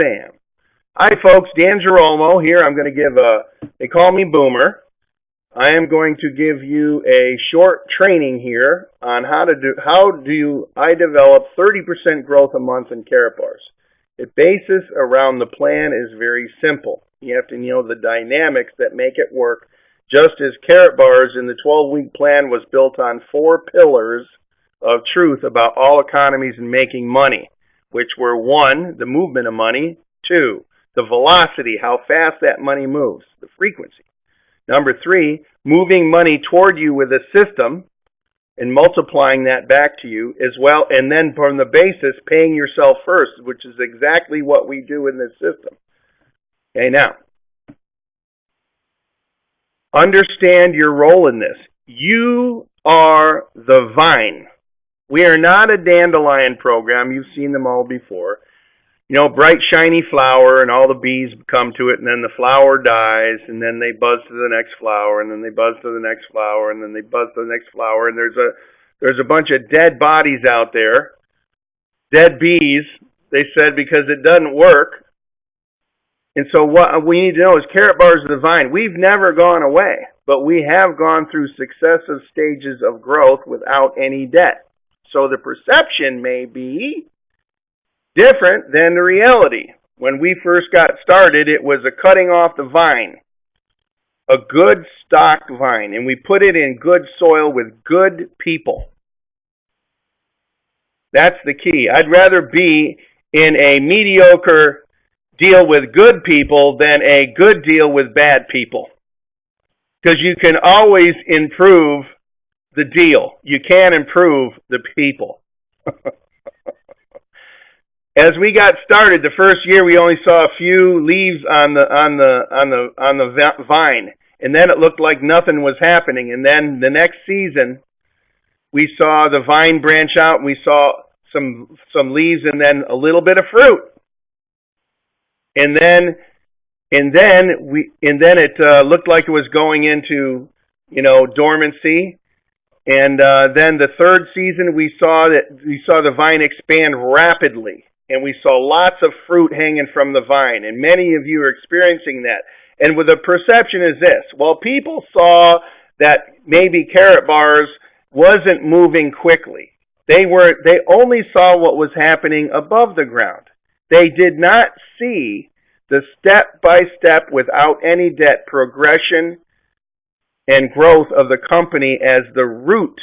Sam. Hi, folks. Dan Girolmo here. I'm going to give they call me Boomer. I am going to give you a short training here on how do I develop 30% growth a month in Karatbars. The basis around the plan is very simple. You have to know the dynamics that make it work, just as Karatbars in the 12-week plan was built on 4 pillars of truth about all economies and making money, which were 1, the movement of money, 2, the velocity, how fast that money moves, the frequency. Number 3, moving money toward you with a system and multiplying that back to you as well. And then from the basis, paying yourself first, which is exactly what we do in this system. Okay, now, understand your role in this. You are the vine. We are not a dandelion program. You've seen them all before. You know, bright, shiny flower, and all the bees come to it, and then the flower dies, and then they buzz to the next flower, and then they buzz to the next flower, and then they buzz to the next flower, and there's a bunch of dead bodies out there, dead bees, they said, because it doesn't work. And so what we need to know is Karatbars of the vine. We've never gone away, but we have gone through successive stages of growth without any debt. So the perception may be different than the reality. When we first got started, it was a cutting off the vine, a good stock vine, and we put it in good soil with good people. That's the key. I'd rather be in a mediocre deal with good people than a good deal with bad people, because you can always improve the deal. You can't improve the people. As we got started, the first year we only saw a few leaves on the vine, and then it looked like nothing was happening. And then the next season, we saw the vine branch out, and we saw some leaves, and then a little bit of fruit. And then it looked like it was going into, dormancy. And then the third season, we saw the vine expand rapidly. And we saw lots of fruit hanging from the vine. And many of you are experiencing that. And with the perception is this. Well, people saw that maybe Karatbars wasn't moving quickly. They only saw what was happening above the ground. They did not see the step-by-step, without any debt, progression and growth of the company as the root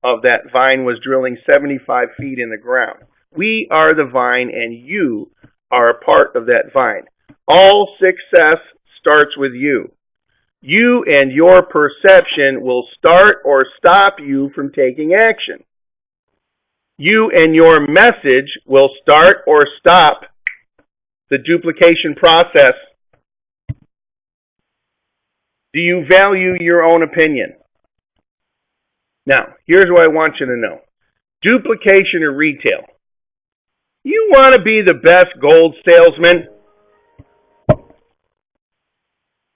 of that vine was drilling 75 feet in the ground. We are the vine, and you are a part of that vine. All success starts with you. You and your perception will start or stop you from taking action. You and your message will start or stop the duplication process. Do you value your own opinion? Now, here's what I want you to know. Duplication of retail. You want to be the best gold salesman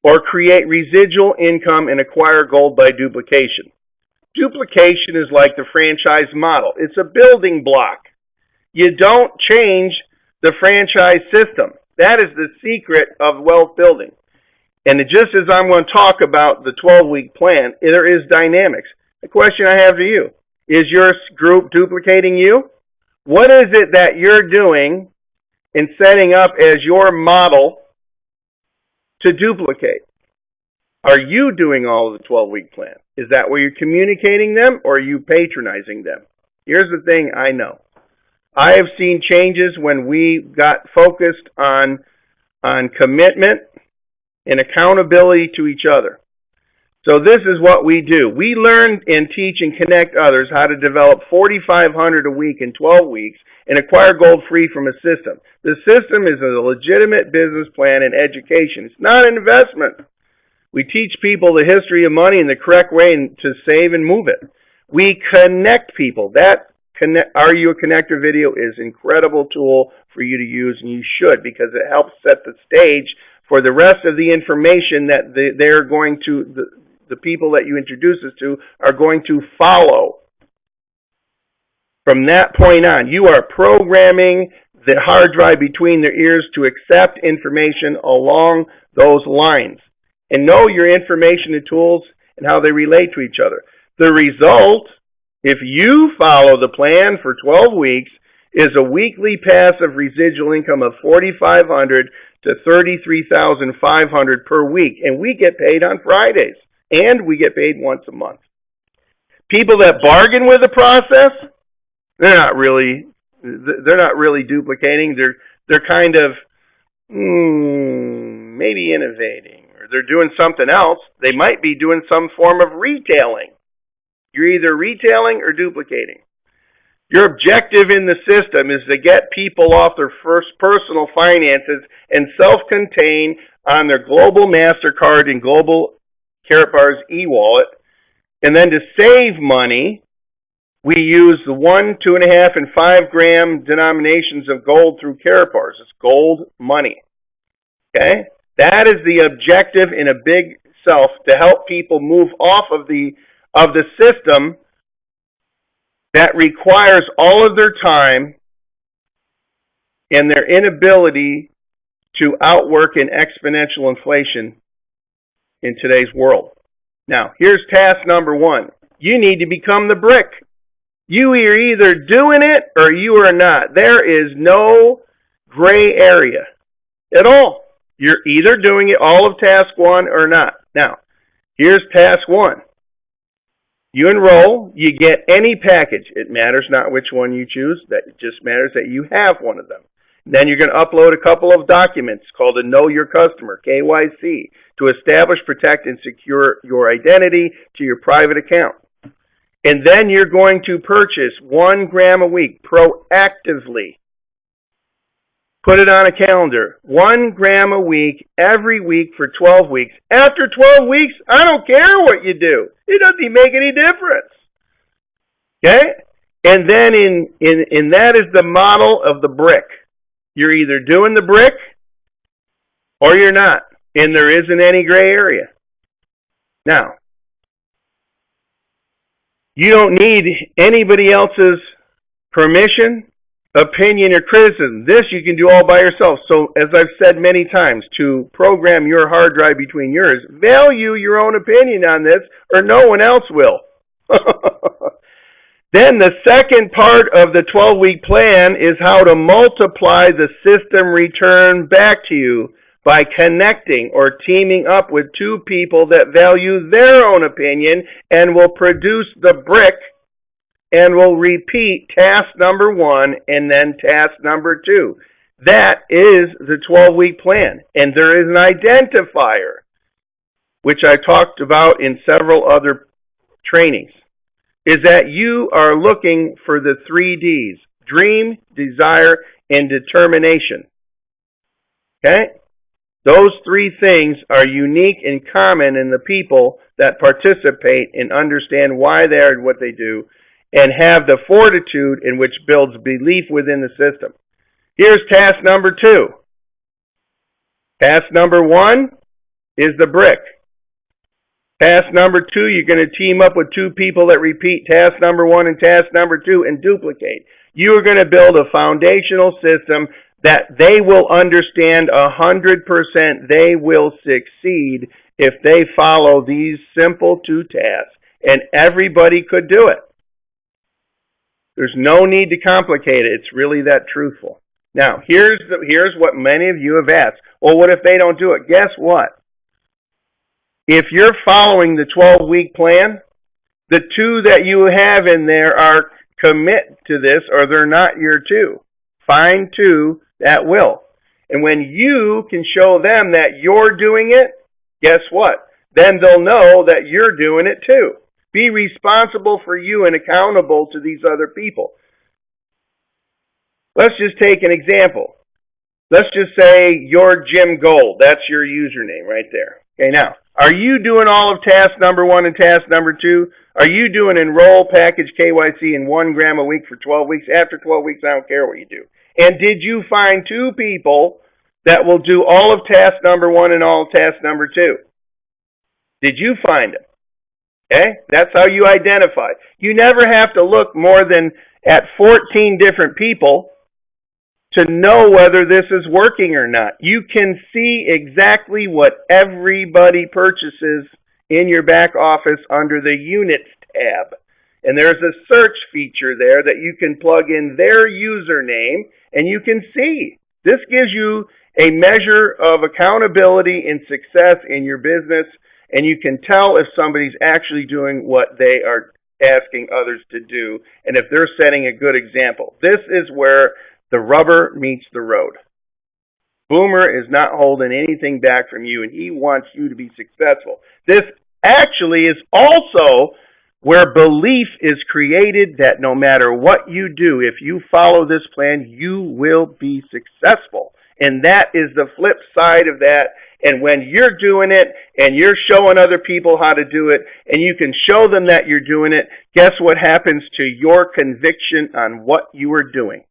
or create residual income and acquire gold by duplication. Duplication is like the franchise model. It's a building block. You don't change the franchise system. That is the secret of wealth building. And just as I'm going to talk about the 12-week plan, there is dynamics. The question I have for you, is your group duplicating you? What is it that you're doing and setting up as your model to duplicate? Are you doing all of the 12-week plan? Is that where you're communicating them, or are you patronizing them? Here's the thing I know. I have seen changes when we got focused on commitment and accountability to each other. So this is what we do. We learn and teach and connect others how to develop 4,500 a week in 12 weeks and acquire gold free from a system. The system is a legitimate business plan and education. It's not an investment. We teach people the history of money in the correct way to save and move it. We connect people. That Are You a Connector video is an incredible tool for you to use, and you should, because it helps set the stage for the rest of the information that they're going to, the people that you introduce us to are going to follow. From that point on, you are programming the hard drive between their ears to accept information along those lines and know your information and tools and how they relate to each other. The result, if you follow the plan for 12 weeks, is a weekly passive residual income of $4,500 to $33,500 per week, and we get paid on Fridays, and we get paid once a month. People that bargain with the process, they're not really duplicating. They're kind of maybe innovating, or they're doing something else. They might be doing some form of retailing. You're either retailing or duplicating. Your objective in the system is to get people off their first personal finances and self-contain on their global MasterCard and global Karatbars e-wallet. And then to save money, we use the 1, 2.5, and 5 gram denominations of gold through Karatbars. It's gold money. Okay? That is the objective in a big self, to help people move off of the system that requires all of their time and their inability to outwork an exponential inflation in today's world. Now, here's task number 1. You need to become the brick. You are either doing it or you are not. There is no gray area at all. You're either doing it, all of task 1, or not. Now, here's task 1. You enroll, you get any package. It matters not which one you choose. It just matters that you have one of them. Then you're going to upload a couple of documents called a Know Your Customer, KYC, to establish, protect, and secure your identity to your private account. And then you're going to purchase 1 gram a week proactively. Put it on a calendar. 1 gram a week, every week for 12 weeks. After 12 weeks, I don't care what you do. It doesn't make any difference. Okay? And then in that is the model of the brick. You're either doing the brick or you're not. And there isn't any gray area. Now, you don't need anybody else's permission, opinion, or criticism. This you can do all by yourself. So, as I've said many times, to program your hard drive between yours, value your own opinion on this, or no one else will. Then the second part of the 12-week plan is how to multiply the system return back to you by connecting or teaming up with 2 people that value their own opinion and will produce the brick and will repeat task number 1 and then task number 2. That is the 12-week plan. And there is an identifier, which I talked about in several other trainings, is that you are looking for the 3 Ds: dream, desire, and determination. Okay? Those 3 things are unique and common in the people that participate and understand why they are what they do, and have the fortitude in which builds belief within the system. Here's task number 2. Task number 1 is the brick. Task number 2, you're going to team up with 2 people that repeat task number 1 and task number 2 and duplicate. You are going to build a foundational system that they will understand 100%. They will succeed if they follow these simple 2 tasks, and everybody could do it. There's no need to complicate it. It's really that truthful. Now, here's what many of you have asked. Well, what if they don't do it? Guess what? If you're following the 12-week plan, the 2 that you have in there are commit to this, or they're not your 2. Find 2 that will. And when you can show them that you're doing it, guess what? Then they'll know that you're doing it too. Be responsible for you and accountable to these other people. Let's just take an example. Let's just say you're Jim Gold. That's your username right there. Okay, now, are you doing all of task number 1 and task number 2? Are you doing enroll, package, KYC, and 1 gram a week for 12 weeks? After 12 weeks, I don't care what you do. And did you find 2 people that will do all of task number 1 and all of task number 2? Did you find them? Okay? That's how you identify. You never have to look more than at 14 different people to know whether this is working or not. You can see exactly what everybody purchases in your back office under the Units tab. And there's a search feature there that you can plug in their username and you can see. This gives you a measure of accountability and success in your business, and you can tell if somebody's actually doing what they are asking others to do and if they're setting a good example. This is where the rubber meets the road. Boomer is not holding anything back from you, and he wants you to be successful. This actually is also where belief is created that no matter what you do, if you follow this plan, you will be successful. And that is the flip side of that. And when you're doing it and you're showing other people how to do it and you can show them that you're doing it, guess what happens to your conviction on what you are doing?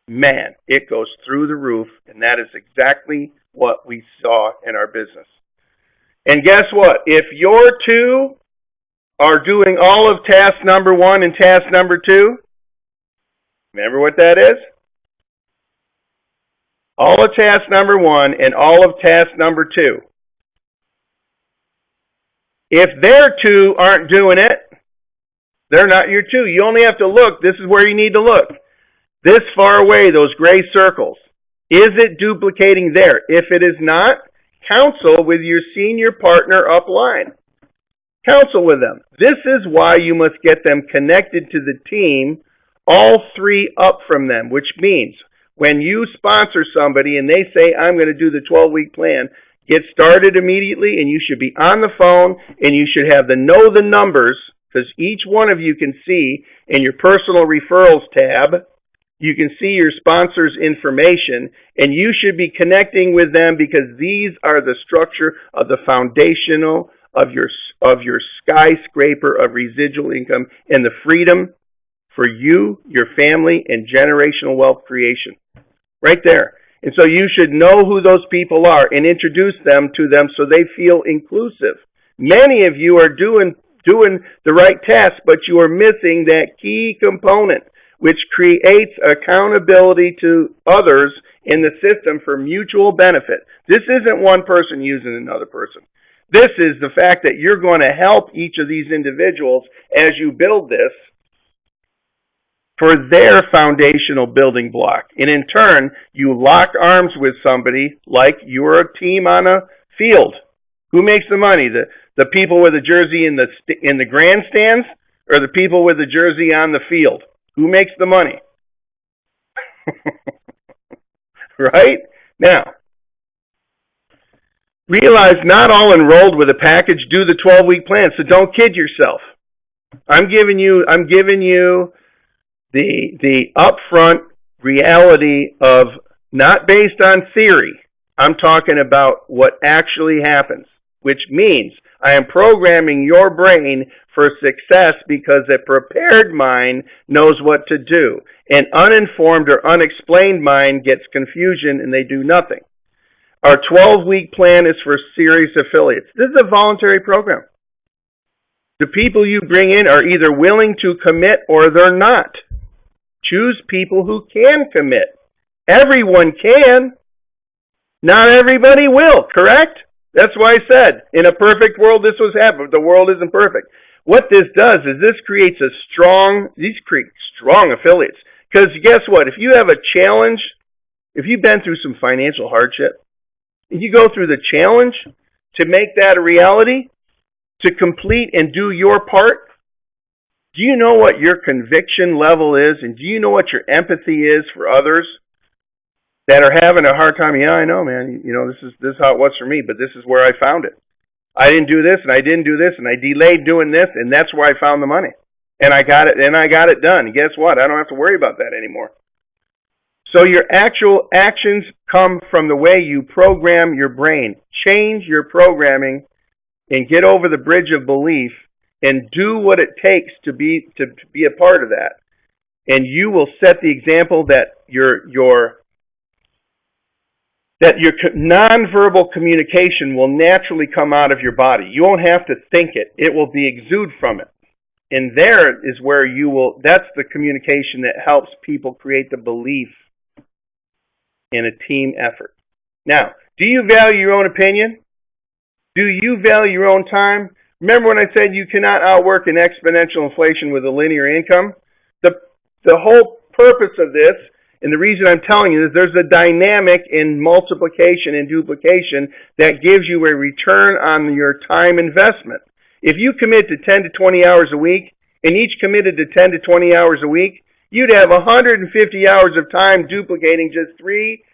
Man, it goes through the roof, and that is exactly what we saw in our business. And guess what? If your two are doing all of task number 1 and task number 2, remember what that is? All of task number 1 and all of task number 2. If their two aren't doing it, they're not your two. You only have to look. This is where you need to look. This far away, those gray circles. Is it duplicating there? If it is not, counsel with your senior partner upline. Counsel with them. This is why you must get them connected to the team, all 3 up from them, which means when you sponsor somebody and they say, I'm going to do the 12-week plan, get started immediately, and you should be on the phone, and you should have the know the numbers, because each one of you can see in your personal referrals tab, you can see your sponsor's information, and you should be connecting with them because these are the structure of the foundational of your skyscraper of residual income and the freedom for you, your family, and generational wealth creation. Right there. And so you should know who those people are and introduce them to them so they feel inclusive. Many of you are doing the right task, but you are missing that key component, which creates accountability to others in the system for mutual benefit. This isn't one person using another person. This is the fact that you're going to help each of these individuals as you build this for their foundational building block. And in turn, you lock arms with somebody like you're a team on a field. Who makes the money? The people with the jersey in the grandstands or the people with the jersey on the field? Who makes the money? Right? Now, realize not all enrolled with a package do the 12-week plan, so don't kid yourself. I'm giving you the upfront reality of not based on theory. I'm talking about what actually happens, which means I am programming your brain for success because a prepared mind knows what to do. An uninformed or unexplained mind gets confusion and they do nothing. Our 12-week plan is for serious affiliates. This is a voluntary program. The people you bring in are either willing to commit or they're not. Choose people who can commit. Everyone can. Not everybody will, correct? That's why I said, in a perfect world, this was happening. The world isn't perfect. What this does is this creates these create strong affiliates. Because guess what? If you have a challenge, if you've been through some financial hardship, if you go through the challenge to make that a reality, to complete and do your part, do you know what your conviction level is? And do you know what your empathy is for others that are having a hard time? Yeah, I know, man. You know, this is how it was for me, but this is where I found it. I didn't do this, and I didn't do this, and I delayed doing this, and that's where I found the money. And I got it done. And guess what? I don't have to worry about that anymore. So your actual actions come from the way you program your brain. Change your programming and get over the bridge of belief and do what it takes to be a part of that. And you will set the example that your nonverbal communication will naturally come out of your body. You won't have to think it. It will be exude from it. And there is where that's the communication that helps people create the belief in a team effort. Now, do you value your own opinion? Do you value your own time? Remember when I said you cannot outwork an exponential inflation with a linear income? The whole purpose of this, and the reason I'm telling you is there's a dynamic in multiplication and duplication that gives you a return on your time investment. If you commit to 10 to 20 hours a week, and each committed to 10 to 20 hours a week, you'd have 150 hours of time duplicating just three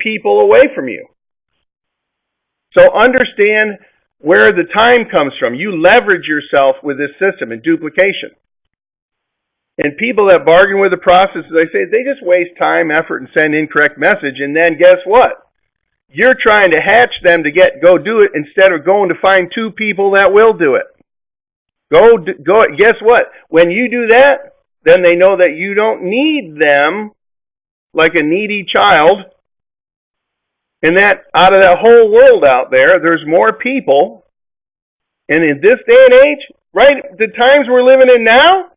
people away from you. So understand where the time comes from. You leverage yourself with this system in duplication. And people that bargain with the process, they say they just waste time, effort, and send incorrect message. And then guess what? You're trying to hatch them to go do it instead of going to find 2 people that will do it. Go. Guess what? When you do that, then they know that you don't need them like a needy child. And that out of that whole world out there, there's more people. And in this day and age, right, the times we're living in now,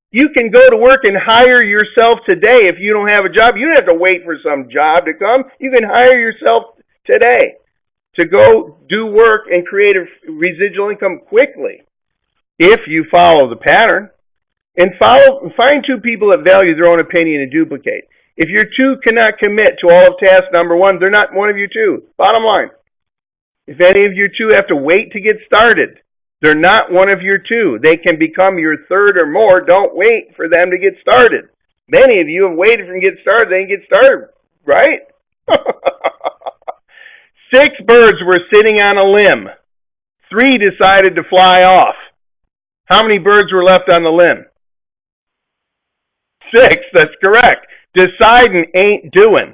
you can go to work and hire yourself today if you don't have a job. You don't have to wait for some job to come. You can hire yourself today to go do work and create a residual income quickly if you follow the pattern. And find 2 people that value their own opinion and duplicate. If your 2 cannot commit to all of task number 1, they're not one of your 2. Bottom line. If any of your 2 have to wait to get started, they're not one of your 2. They can become your 3rd or more. Don't wait for them to get started. Many of you have waited for them to get started. They didn't get started, right? 6 birds were sitting on a limb. 3 decided to fly off. How many birds were left on the limb? 6, that's correct. Deciding ain't doing.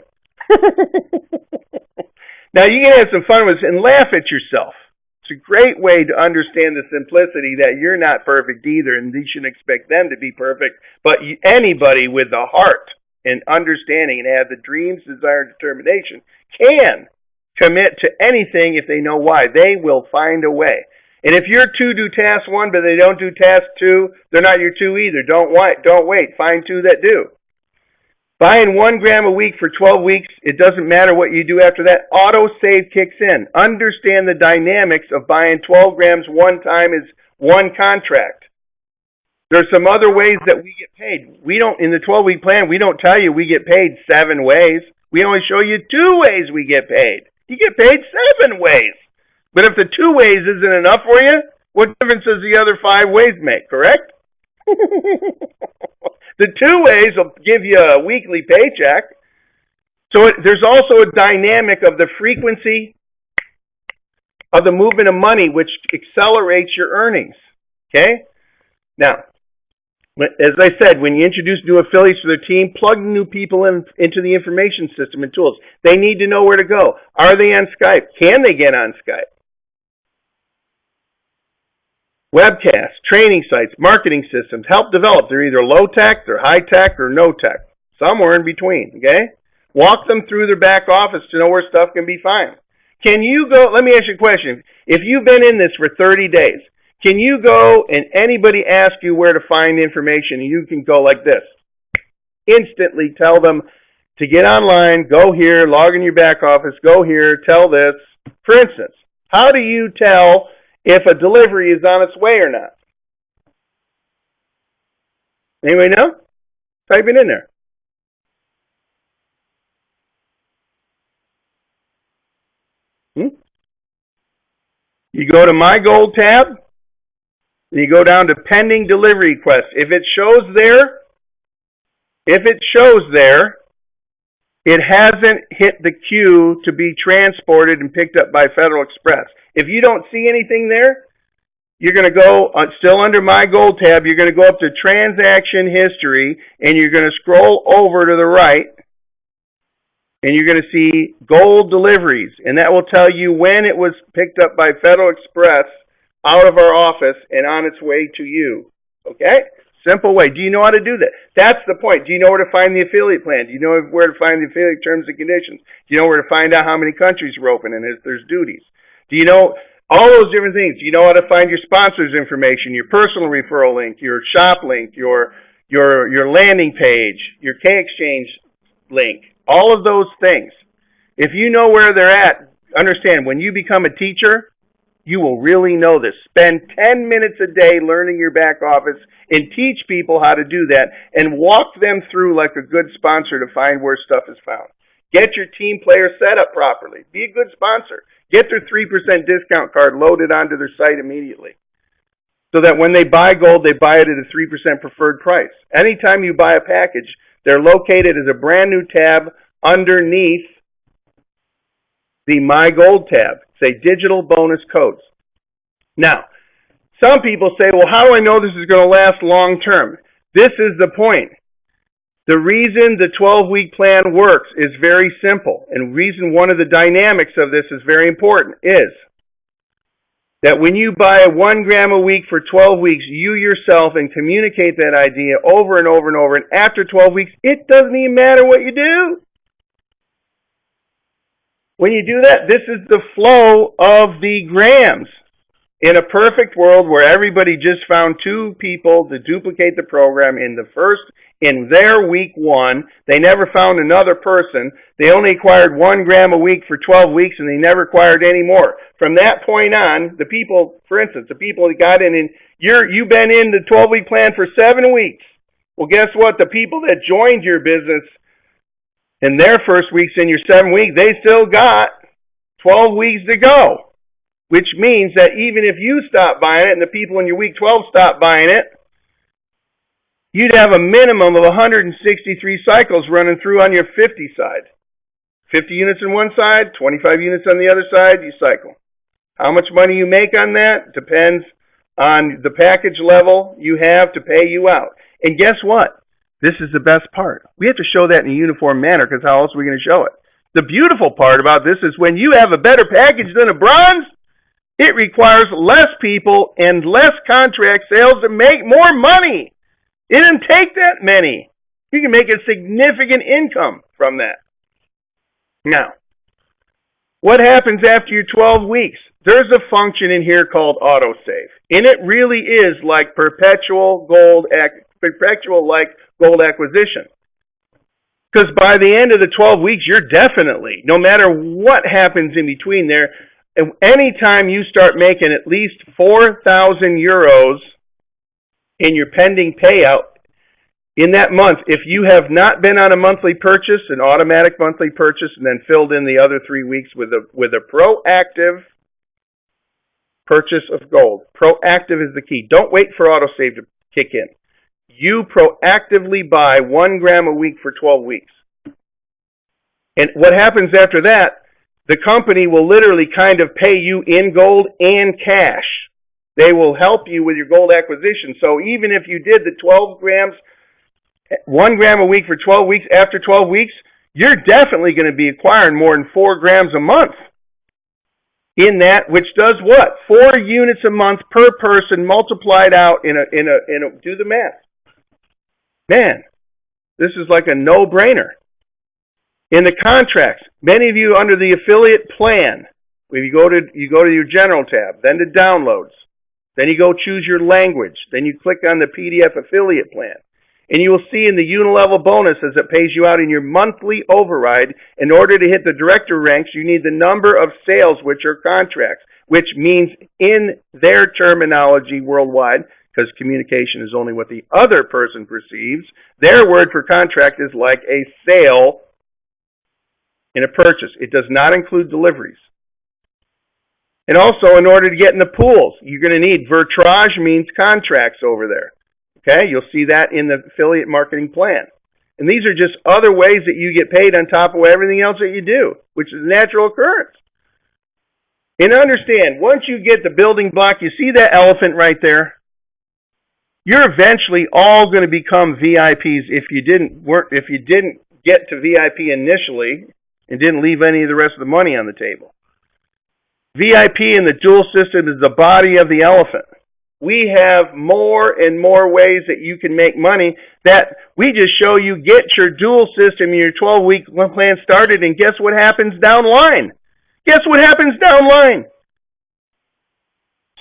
Now, you can have some fun with this and laugh at yourself. It's a great way to understand the simplicity that you're not perfect either, and you shouldn't expect them to be perfect. But anybody with a heart and understanding and have the dreams, desire, and determination can commit to anything if they know why. They will find a way. And if your 2 do task 1, but they don't do task 2, they're not your 2 either. Don't wait. Find 2 that do. Buying 1 gram a week for 12 weeks, it doesn't matter what you do after that. Auto save kicks in. Understand the dynamics of buying 12 grams one time is 1 contract. There's some other ways that we get paid. We don't, in the 12-week plan, we don't tell you we get paid 7 ways. We only show you 2 ways we get paid. You get paid 7 ways. But if the 2 ways isn't enough for you, what difference does the other 5 ways make, correct? The 2 ways will give you a weekly paycheck. So there's also a dynamic of the frequency of the movement of money, which accelerates your earnings. Okay? Now, as I said, when you introduce new affiliates to their team, plug new people into the information system and tools. They need to know where to go. Are they on Skype? Can they get on Skype? Webcasts, training sites, marketing systems, help develop. They're either low-tech, they're high-tech, or no-tech. Somewhere in between, okay? Walk them through their back office to know where stuff can be found. Can you go, let me ask you a question. If you've been in this for 30 days, can you go and anybody ask you where to find information and you can go like this? Instantly tell them to get online, go here, log in your back office, go here, tell this. For instance, how do you tell if a delivery is on its way or not? Anybody know? Type it in there. You go to My Gold tab, and you go down to Pending Delivery Request. If it shows there, it hasn't hit the queue to be transported and picked up by Federal Express. If you don't see anything there, you're going to go, still under My Gold tab, you're going to go up to Transaction History, and you're going to scroll over to the right, and you're going to see Gold Deliveries, and that will tell you when it was picked up by Federal Express out of our office and on its way to you. Okay? Simple way. Do you know how to do that? That's the point. Do you know where to find the affiliate plan? Do you know where to find the affiliate terms and conditions? Do you know where to find out how many countries are open and if there's duties? Do you know all those different things? Do you know how to find your sponsors' information, your personal referral link, your shop link, your landing page, your K-Exchange link? all of those things. If you know where they're at, understand, when you become a teacher, you will really know this. Spend 10 minutes a day learning your back office and teach people how to do that and walk them through like a good sponsor to find where stuff is found. Get your team player set up properly. Be a good sponsor. Get their 3% discount card loaded onto their site immediately, so that when they buy gold, they buy it at a 3% preferred price. Anytime you buy a package, they're located as a brand new tab underneath the My Gold tab. Say digital bonus codes. Now, some people say, well, how do I know this is going to last long term? This is the point. The reason the 12-week plan works is very simple, and reason one of the dynamics of this is very important is that when you buy 1 gram a week for 12 weeks, you yourself, and communicate that idea over and over and over, and after 12 weeks, it doesn't even matter what you do. When you do that, this is the flow of the grams. In a perfect world where everybody just found 2 people to duplicate the program in their week 1, they never found another person. They only acquired 1 gram a week for 12 weeks, and they never acquired any more. From that point on, the people, for instance, the people that got in, and you've been in the 12-week plan for 7 weeks. Well, guess what? The people that joined your business in their first weeks in your 7 weeks, they still got 12 weeks to go. Which means that even if you stop buying it and the people in your week 12 stop buying it, you'd have a minimum of 163 cycles running through on your 50 side. 50 units on one side, 25 units on the other side, you cycle. How much money you make on that depends on the package level you have to pay you out. And guess what? This is the best part. We have to show that in a uniform manner, because how else are we going to show it? The beautiful part about this is when you have a better package than a bronze, it requires less people and less contract sales to make more money. It didn't take that many. You can make a significant income from that. Now, what happens after your 12 weeks? There's a function in here called autosave. And it really is like perpetual gold acquisition. Because by the end of the 12 weeks, you're definitely, no matter what happens in between there, anytime you start making at least 4,000 euros in your pending payout in that month, if you have not been on a monthly purchase, an automatic monthly purchase, and then filled in the other 3 weeks with a proactive purchase of gold. Proactive is the key. Don't wait for autosave to kick in. You proactively buy 1 gram a week for 12 weeks. And what happens after that, the company will literally kind of pay you in gold and cash. They will help you with your gold acquisition. So even if you did the 12 grams, 1 gram a week for 12 weeks, after 12 weeks, you're definitely going to be acquiring more than 4 grams a month. In that, which does what? 4 units a month per person multiplied out in a do the math. Man, this is like a no-brainer. In the contracts, many of you under the affiliate plan, when you go to your general tab, then to downloads, then you go choose your language, then you click on the PDF affiliate plan, and you will see in the unilevel bonuses that pays you out in your monthly override, in order to hit the director ranks, you need the number of sales, which are contracts, which means in their terminology worldwide, because communication is only what the other person perceives, their word for contract is like a sale in a purchase. It does not include deliveries. And also, in order to get in the pools, you're going to need vertrage, means contracts over there. Okay, you'll see that in the affiliate marketing plan. And these are just other ways that you get paid on top of everything else that you do, which is a natural occurrence. And understand, once you get the building block, you see that elephant right there? You're eventually all going to become VIPs if you didn't get to VIP initially and didn't leave any of the rest of the money on the table. VIP in the dual system is the body of the elephant. We have more and more ways that you can make money that we just show you. Get your dual system, your 12-week plan started, and guess what happens down line? Guess what happens down line?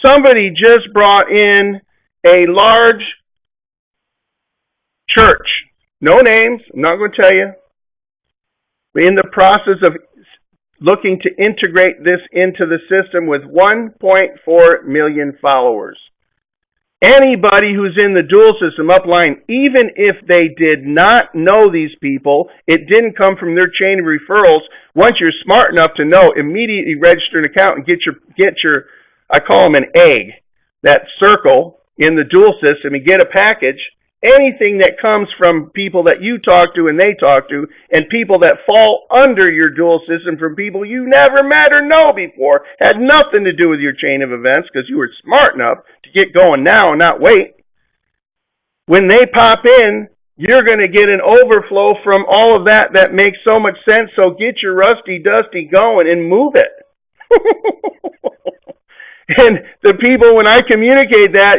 Somebody just brought in a large church. No names, I'm not going to tell you. We're in the process of looking to integrate this into the system with 1.4 million followers. Anybody who's in the dual system upline, even if they did not know these people, it didn't come from their chain of referrals, once you're smart enough to know, immediately register an account and get your I call them an egg, that circle in the dual system, and get a package. Anything that comes from people that you talk to and they talk to, and people that fall under your dual system from people you never met or know before, had nothing to do with your chain of events because you were smart enough to get going now and not wait. When they pop in, you're going to get an overflow from all of that that makes so much sense, so get your rusty dusty going and move it. And the people, when I communicate that,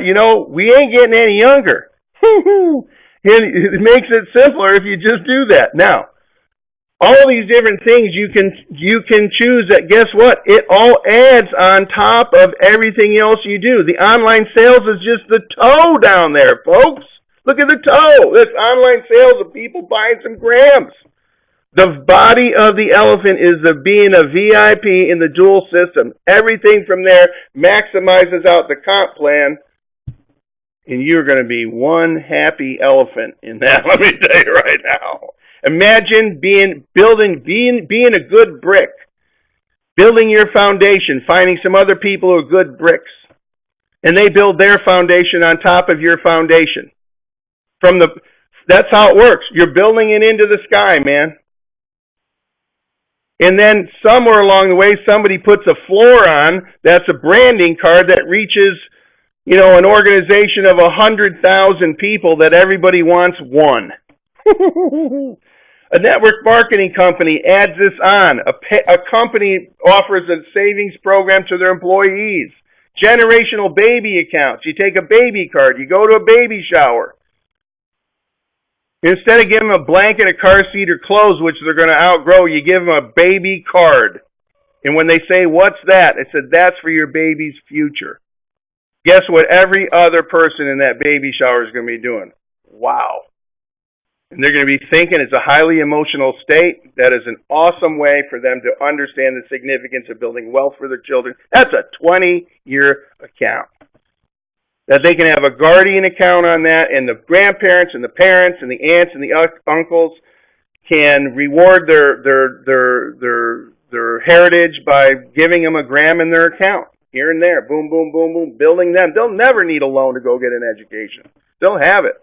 we ain't getting any younger. It makes it simpler if you just do that. Now, all these different things you can choose that, guess what? It all adds on top of everything else you do. The online sales is just the toe down there, folks. Look at the toe. That's online sales of people buying some grams. The body of the elephant is the being a VIP in the dual system. Everything from there maximizes out the comp plan, and you're going to be one happy elephant in that. Let me tell you right now. Imagine being a good brick, building your foundation, finding some other people who are good bricks, and they build their foundation on top of your foundation. That's how it works. You're building it into the sky, man. And then somewhere along the way, somebody puts a floor on. That's a branding card that reaches, an organization of 100,000 people that everybody wants one. A network marketing company adds this on. A company offers a savings program to their employees. Generational baby accounts. You take a baby card. You go to a baby shower. Instead of giving them a blanket, a car seat, or clothes, which they're going to outgrow, you give them a baby card. And when they say, "What's that?" I said, "That's for your baby's future." Guess what every other person in that baby shower is going to be doing? Wow. And they're going to be thinking it's a highly emotional state. That is an awesome way for them to understand the significance of building wealth for their children. That's a 20-year account. That they can have a guardian account on that, and the grandparents and the parents and the aunts and the uncles can reward their heritage by giving them a gram in their account. Here and there, boom, boom, boom, boom, building them. They'll never need a loan to go get an education. They'll have it.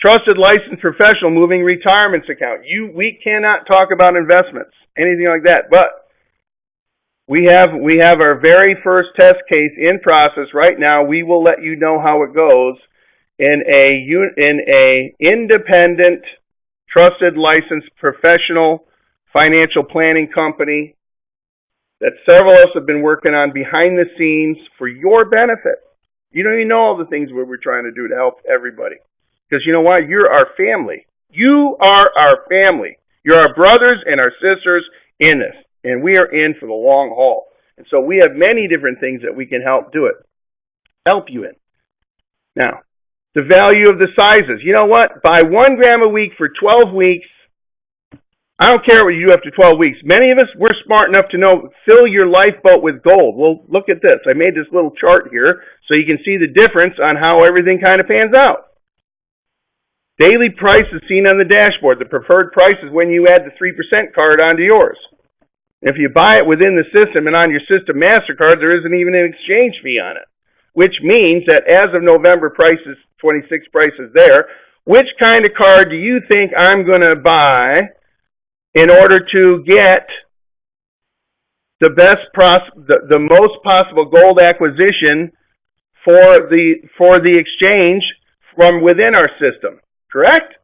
Trusted licensed professional moving retirements account. We cannot talk about investments, anything like that, but we have our very first test case in process right now. We will let you know how it goes in a independent, trusted, licensed professional financial planning company that several of us have been working on behind the scenes for your benefit. You don't even know all the things we're trying to do to help everybody. Because you know why? You're our family. You are our family. You're our brothers and our sisters in this. And we are in for the long haul. And so we have many different things that we can help you in. Now, the value of the sizes. You know what? Buy 1 gram a week for 12 weeks. I don't care what you do after 12 weeks. Many of us, we're smart enough to know, fill your lifeboat with gold. Well, look at this. I made this little chart here so you can see the difference on how everything kind of pans out. Daily price is seen on the dashboard. The preferred price is when you add the 3% card onto yours. If you buy it within the system and on your system MasterCard, there isn't even an exchange fee on it, which means that as of November prices, 26 prices there, which kind of card do you think I'm going to buy in order to get the most possible gold acquisition for the exchange from within our system? Correct?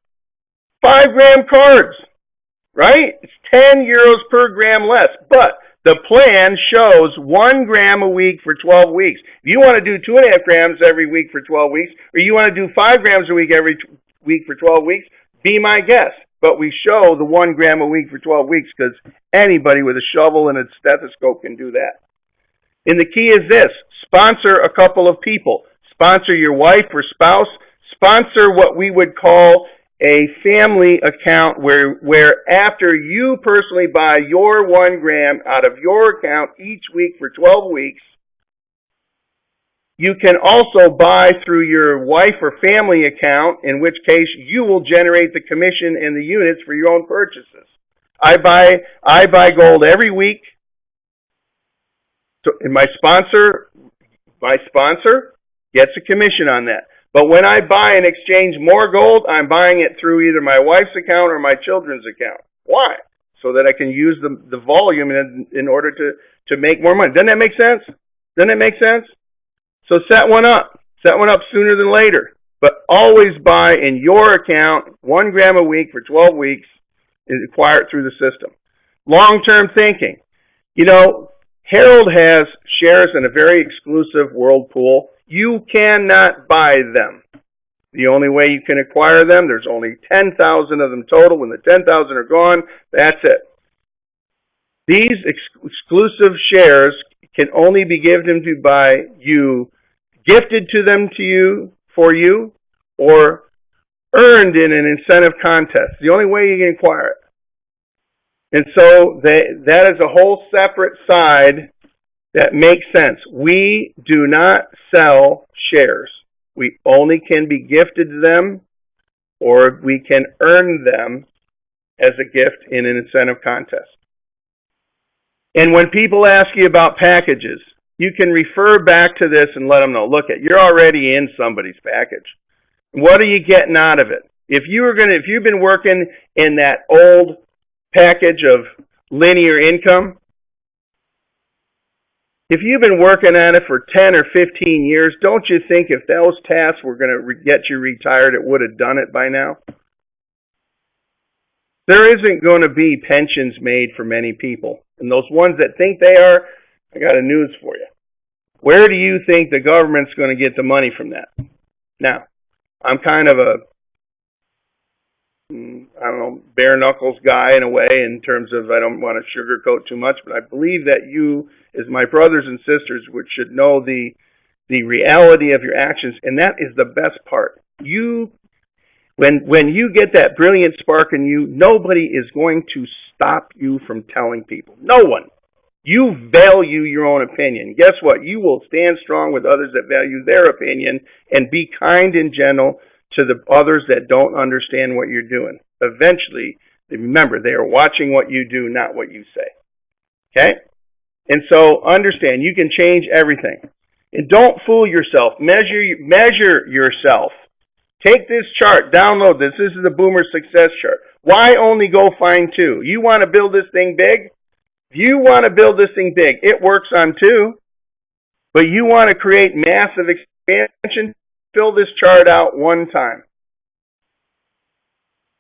5 gram cards. Right? It's 10 euros per gram less. But the plan shows 1 gram a week for 12 weeks. If you want to do 2.5 grams every week for 12 weeks, or you want to do 5 grams a week every week for 12 weeks, be my guest. But we show the 1 gram a week for 12 weeks because anybody with a shovel and a stethoscope can do that. And the key is this. Sponsor a couple of people. Sponsor your wife or spouse. Sponsor what we would call a family account where after you personally buy your 1 gram out of your account each week for 12 weeks, you can also buy through your wife or family account, in which case you will generate the commission and the units for your own purchases. I buy gold every week, and my sponsor gets a commission on that. But when I buy and exchange more gold, I'm buying it through either my wife's account or my children's account. Why? So that I can use the volume in order to make more money. Doesn't that make sense? Doesn't that make sense? So set one up. Set one up sooner than later. But always buy in your account 1 gram a week for 12 weeks and acquire it through the system. Long-term thinking. You know, Harold has shares in a very exclusive whirlpool. You cannot buy them. The only way you can acquire them, there's only 10,000 of them total. When the 10,000 are gone, that's it. These exclusive shares can only be given to by you, gifted to them to you, for you, or earned in an incentive contest. The only way you can acquire it. And so that is a whole separate side that makes sense. We do not sell shares. We only can be gifted them, or we can earn them as a gift in an incentive contest. And when people ask you about packages, you can refer back to this and let them know, look, you're already in somebody's package. What are you getting out of it? If you've been working in that old package of linear income, if you've been working on it for 10 or 15 years, don't you think if those tasks were going to get you retired, it would have done it by now? There isn't going to be pensions made for many people. And those ones that think they are, I got a news for you. Where do you think the government's going to get the money from that? Now, I'm kind of a bare knuckles guy in a way, in terms of I don't want to sugarcoat too much, but I believe that you, as my brothers and sisters, should know the reality of your actions, and that is the best part. When you get that brilliant spark in you, nobody is going to stop you from telling people. No one. You value your own opinion. Guess what? You will stand strong with others that value their opinion, and be kind and gentle to the others that don't understand what you're doing. Eventually, remember, they are watching what you do, not what you say. Okay? And so understand, you can change everything. And don't fool yourself. Measure yourself. Take this chart, download this. This is the Boomer Success Chart. Why only go find 2? You want to build this thing big? If you want to build this thing big, it works on 2. But you want to create massive expansion, fill this chart out 1 time.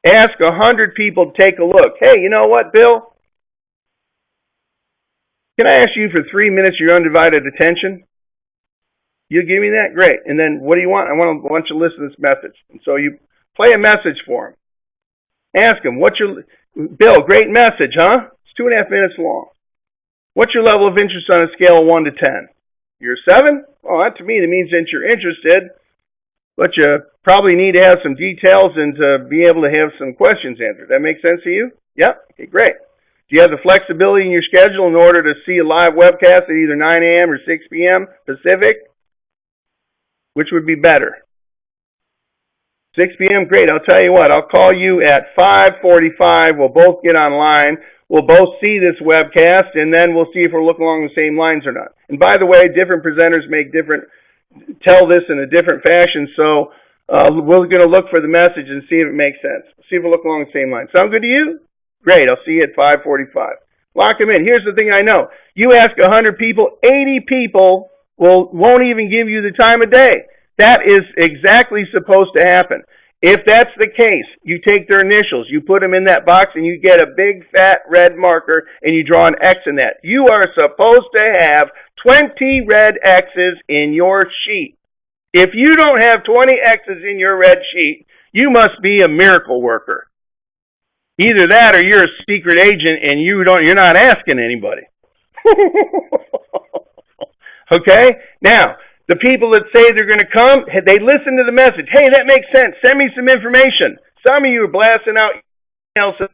Ask 100 people to take a look. Hey, you know what, Bill? Can I ask you for 3 minutes your undivided attention? You give me that? Great. And then what do you want? I want you to listen to this message. And so you play a message for him. Ask him, Bill, great message, huh? It's 2.5 minutes long. What's your level of interest on a scale of 1 to 10? You're a 7? Well, that to me, that means that you're interested, but you probably need to have some details and to be able to have some questions answered. That make sense to you? Yep. Okay, great. Do you have the flexibility in your schedule in order to see a live webcast at either 9 a.m. or 6 p.m. Pacific? Which would be better? 6 p.m.? Great. I'll tell you what. I'll call you at 5:45. We'll both get online. We'll both see this webcast, and then we'll see if we're looking along the same lines or not. And by the way, different presenters tell this in a different fashion, so we're going to look for the message and see if it makes sense. See if we look along the same line. Sound good to you? Great. I'll see you at 5:45. Lock them in. Here's the thing I know. You ask 100 people, 80 people won't even give you the time of day. That is exactly supposed to happen. If that's the case, you take their initials, you put them in that box, and you get a big fat red marker, and you draw an X in that. You are supposed to have 20 red X's in your sheet. If you don't have 20 X's in your red sheet, you must be a miracle worker. Either that or you're a secret agent and you're not asking anybody. Okay? Now, the people that say they're going to come, they listen to the message. Hey, that makes sense. Send me some information. Some of you are blasting out emails.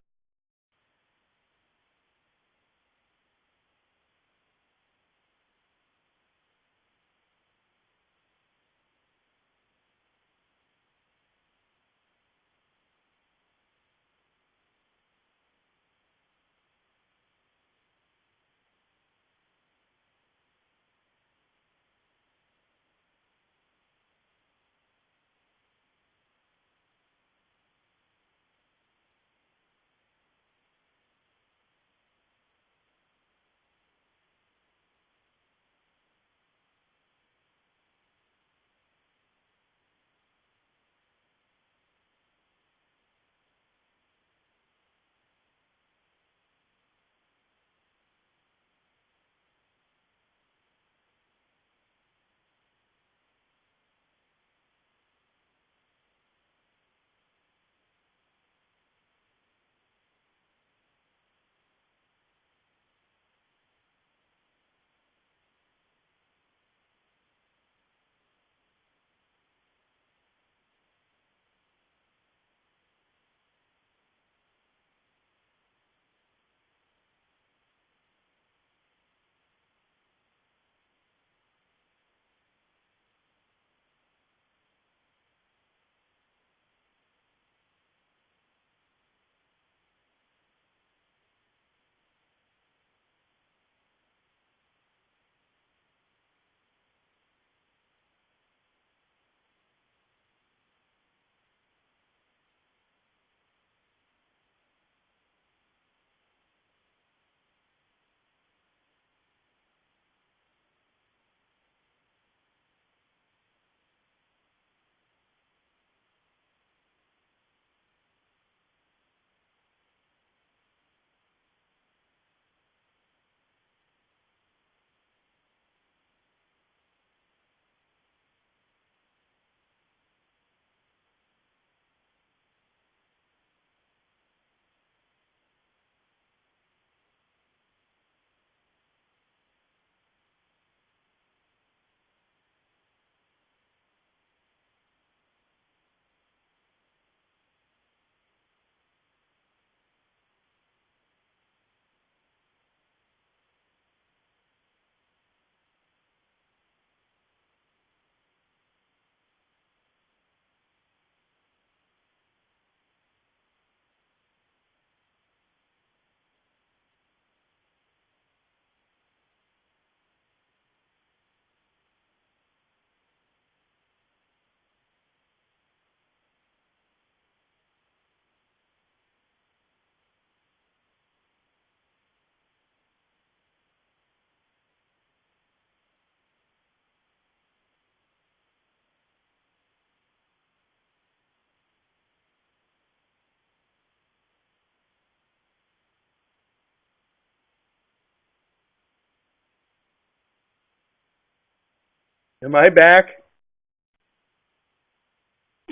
Am I back?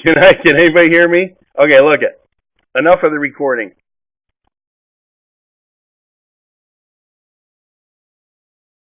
Can anybody hear me? Okay, look it. Enough of the recording.